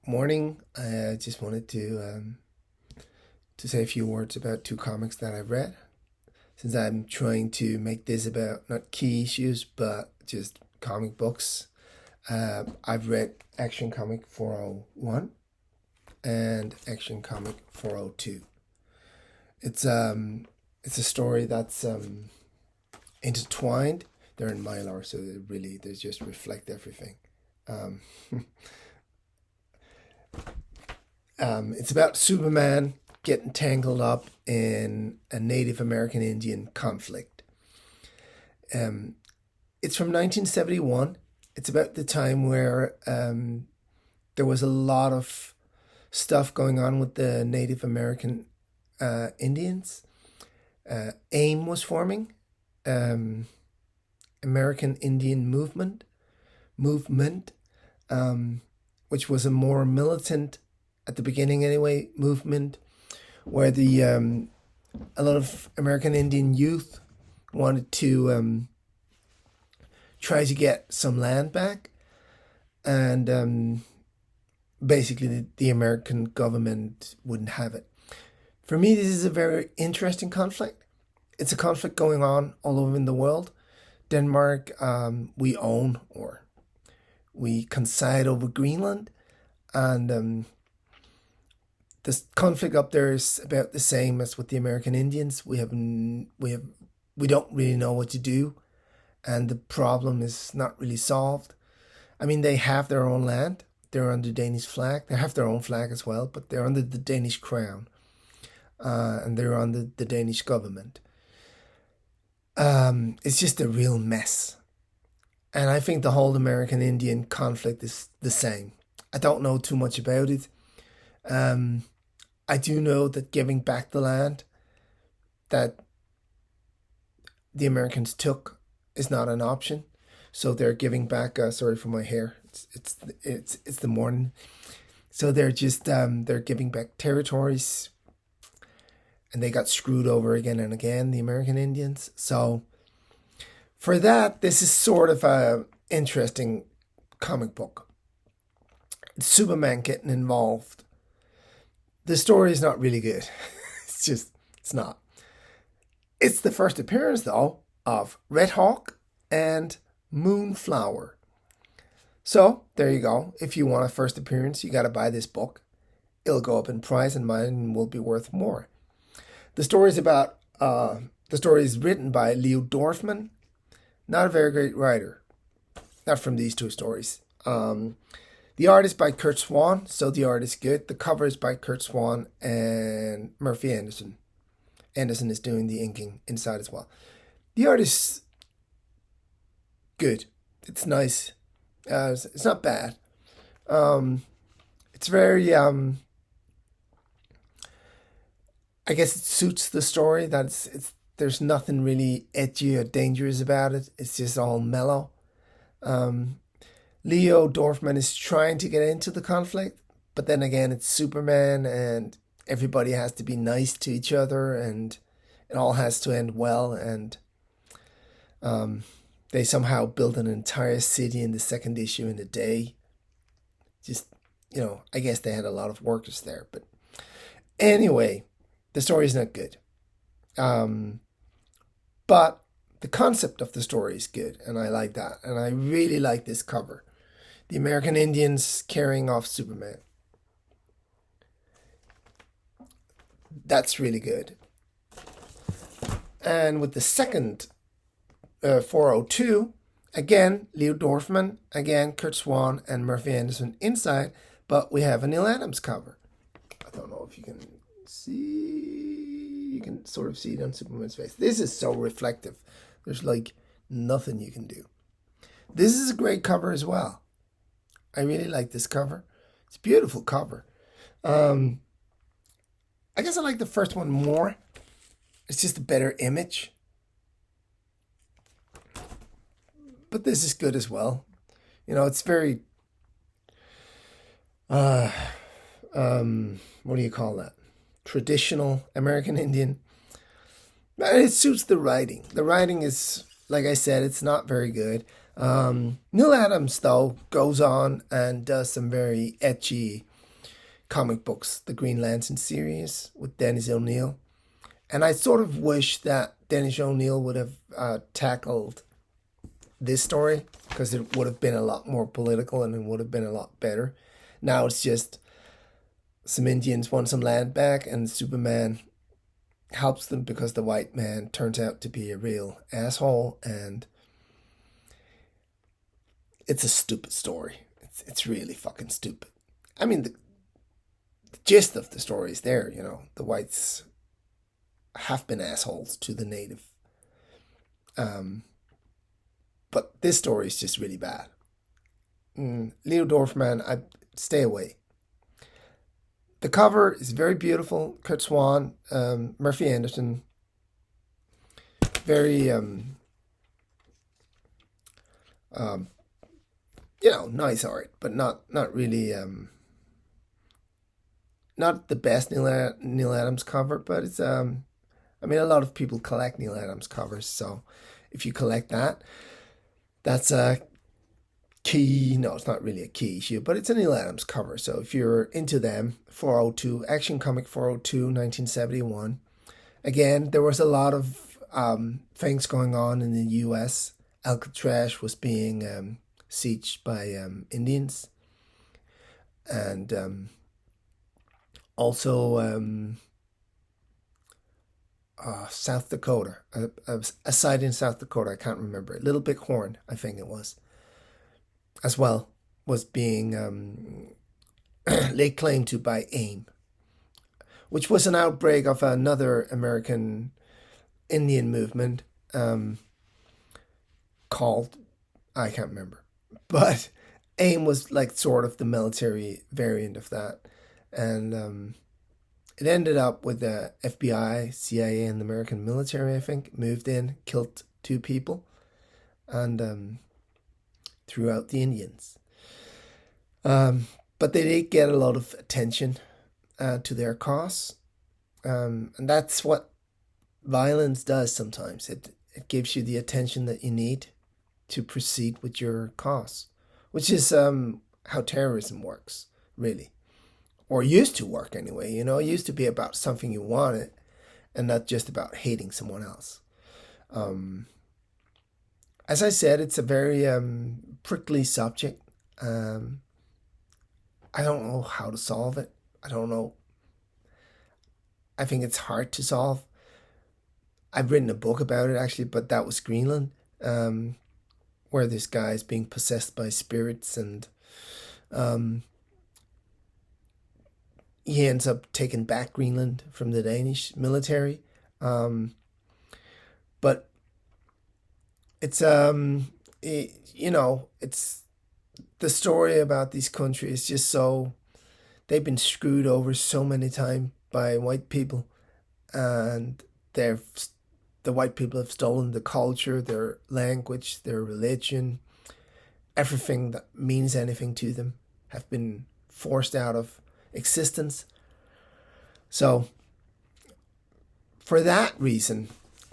Morning. I just wanted to say a few words about two comics that I've read. Since I'm trying to make this about not key issues but just comic books, I've read Action Comic 401 and Action Comic 402. It's um it's a story that's intertwined. They're in Mylar, so they just reflect everything. Um, it's about Superman getting tangled up in a Native American Indian conflict. Um, it's from 1971. It's about the time where there was a lot of stuff going on with the Native American Indians. AIM was forming, um, American Indian movement, um, which was a more militant, at the beginning anyway, movement where the a lot of American Indian youth wanted to try to get some land back, and basically the American government wouldn't have it. For me, this is a very interesting conflict. It's a conflict going on all over in the world. Denmark, we own or we coincide over Greenland, and this conflict up there is about the same as with the American Indians. We don't really know what to do, and the problem is not really solved. I mean, they have their own land. They're under Danish flag. They have their own flag as well, but they're under the Danish crown, and they're under the Danish government. It's just a real mess, and I think the whole American Indian conflict is the same. I don't know too much about it. Um, I do know that giving back the land that the Americans took is not an option. So they're giving back. Sorry for my hair. It's the morning. So they're giving back territories, and they got screwed over again and again, the American Indians. So for that, this is sort of a interesting comic book. It's Superman getting involved. The story is not really good. It's not. It's the first appearance, though, of Red Hawk and Moonflower. So, there you go. If you want a first appearance, you got to buy this book. It'll go up in price, and mine will be worth more. The story is about, the story is written by Leo Dorfman. Not a very great writer. Not from these two stories. The art is by Kurt Swan, so the art is good. The cover is by Kurt Swan and Murphy Anderson. Anderson is doing the inking inside as well. The art is good. It's nice. It's not bad. Um, it's very. I guess it suits the story. That it's there's nothing really edgy or dangerous about it. It's just all mellow. Um, Leo Dorfman is trying to get into the conflict, but then again, it's Superman, and everybody has to be nice to each other, and it all has to end well. And um, they somehow built an entire city in the second issue in a day. Just, I guess they had a lot of workers there. But anyway, the story is not good. Um, but the concept of the story is good, and I like that. And I really like this cover. The American Indians carrying off Superman. That's really good. And with the second 402, again, Leo Dorfman, again, Kurt Swan and Murphy Anderson inside, but we have a Neil Adams cover. I don't know if you can see, you can sort of see it on Superman's face. This is so reflective. There's like nothing you can do. This is a great cover as well. I really like this cover. It's a beautiful cover. Um, I guess I like the first one more. It's just a better image. But this is good as well. It's very, uh, what do you call that? Traditional American Indian. And it suits the writing. The writing is, like I said, it's not very good. Neil Adams, though, goes on and does some very etchy. comic books, the Green Lantern series with Dennis O'Neil. And I sort of wish that Dennis O'Neil would have tackled this story, because it would have been a lot more political and it would have been a lot better. Now it's just some Indians want some land back, and Superman helps them because the white man turns out to be a real asshole, and it's a stupid story. It's really fucking stupid. I mean, the gist of the story is there, you know. The whites have been assholes to the native. But this story is just really bad. Leo Dorfman, I stay away. The cover is very beautiful. Curt Swan, Murphy Anderson, very nice art, but not really not the best Neil Adams cover, but it's I mean, a lot of people collect Neil Adams covers, so if you collect that, that's a key. No, it's not really a key issue, but it's a Neil Adams cover. So if you're into them, 402, Action Comic 402, 1971. Again, there was a lot of things going on in the US. Alcatraz was being sieged by Indians. And also South Dakota, a site in South Dakota, I can't remember, Little Big Horn, I think it was, as well, was being laid claim to by AIM, which was an outbreak of another American Indian movement called, I can't remember, but AIM was like sort of the military variant of that. And it ended up with the FBI, CIA, and the American military, I think, moved in, killed 2 people, and threw out the Indians. But they did get a lot of attention to their cause. And that's what violence does sometimes. It gives you the attention that you need to proceed with your cause, which is how terrorism works, really. Or used to work anyway, you know. It used to be about something you wanted and not just about hating someone else. As I said, it's a very prickly subject. I don't know how to solve it. I don't know. I think it's hard to solve. I've written a book about it, actually, but that was Greenland, where this guy is being possessed by spirits, and he ends up taking back Greenland from the Danish military. But it's, it's the story about these countries, just so, they've been screwed over so many times by white people, and the white people have stolen the culture, their language, their religion, everything that means anything to them have been forced out of existence. So for that reason,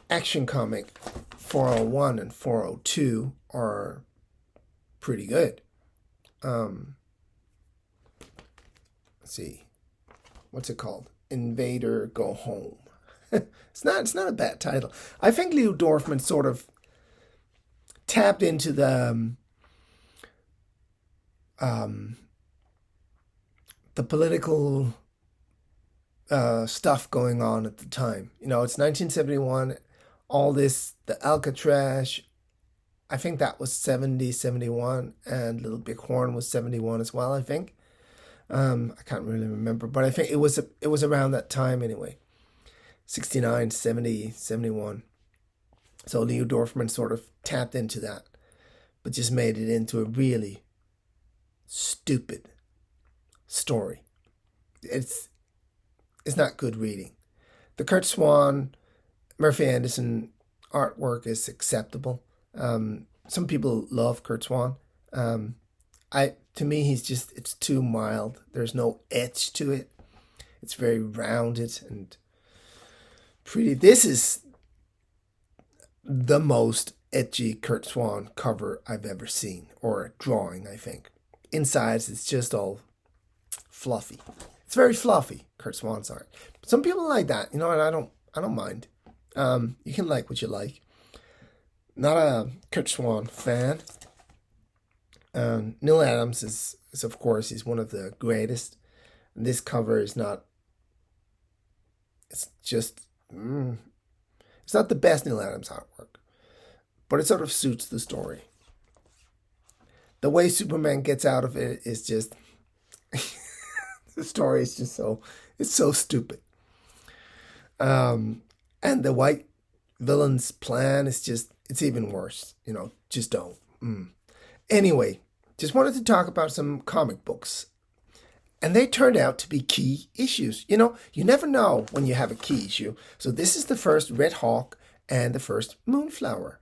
Action Comic 401 and 402 are pretty good. Let's see, what's it called? Invader Go Home. It's not a bad title. I think Leo Dorfman sort of tapped into the political stuff going on at the time. You know, it's 1971. All this, the Alcatraz, I think that was 70, 71, and Little Big Horn was 71 as well, I think. I can't really remember, but I think it was around that time anyway. 69, 70, 71. So Leo Dorfman sort of tapped into that, but just made it into a really stupid story. It's not good reading. The Curt Swan, Murphy Anderson artwork is acceptable. Some people love Curt Swan. To me, it's too mild. There's no edge to it. It's very rounded and pretty. This is the most edgy Curt Swan cover I've ever seen, or drawing, I think. Inside, it's just all fluffy. It's very fluffy, Kurt Swan's art. Some people like that, you know, and I don't mind. You can like what you like. Not a Kurt Swan fan. Neil Adams is of course, he's one of the greatest. And this cover is not. It's just. It's not the best Neil Adams artwork, but it sort of suits the story. The way Superman gets out of it is just. The story is just so. It's so stupid. And the white villain's plan is just. It's even worse. You know, just don't. Anyway, just wanted to talk about some comic books. And they turned out to be key issues. You know, you never know when you have a key issue. So this is the first Red Hawk and the first Moonflower.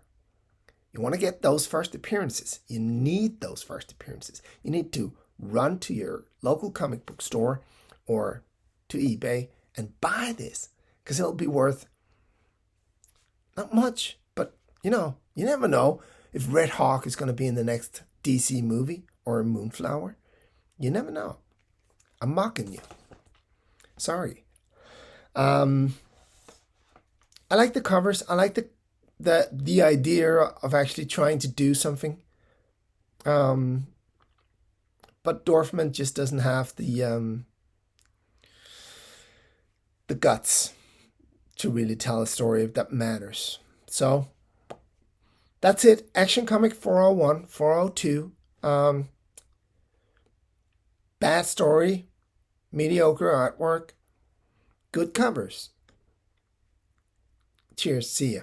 You want to get those first appearances. You need those first appearances. You need to run to your local comic book store or to eBay and buy this. Because it'll be worth not much. But, you know, you never know if Red Hawk is going to be in the next DC movie or Moonflower. You never know. I'm mocking you. Sorry. I like the covers. I like the idea of actually trying to do something. But Dorfman just doesn't have the guts to really tell a story that matters. So that's it. Action Comic 401, 402. Bad story, mediocre artwork, good covers. Cheers. See ya.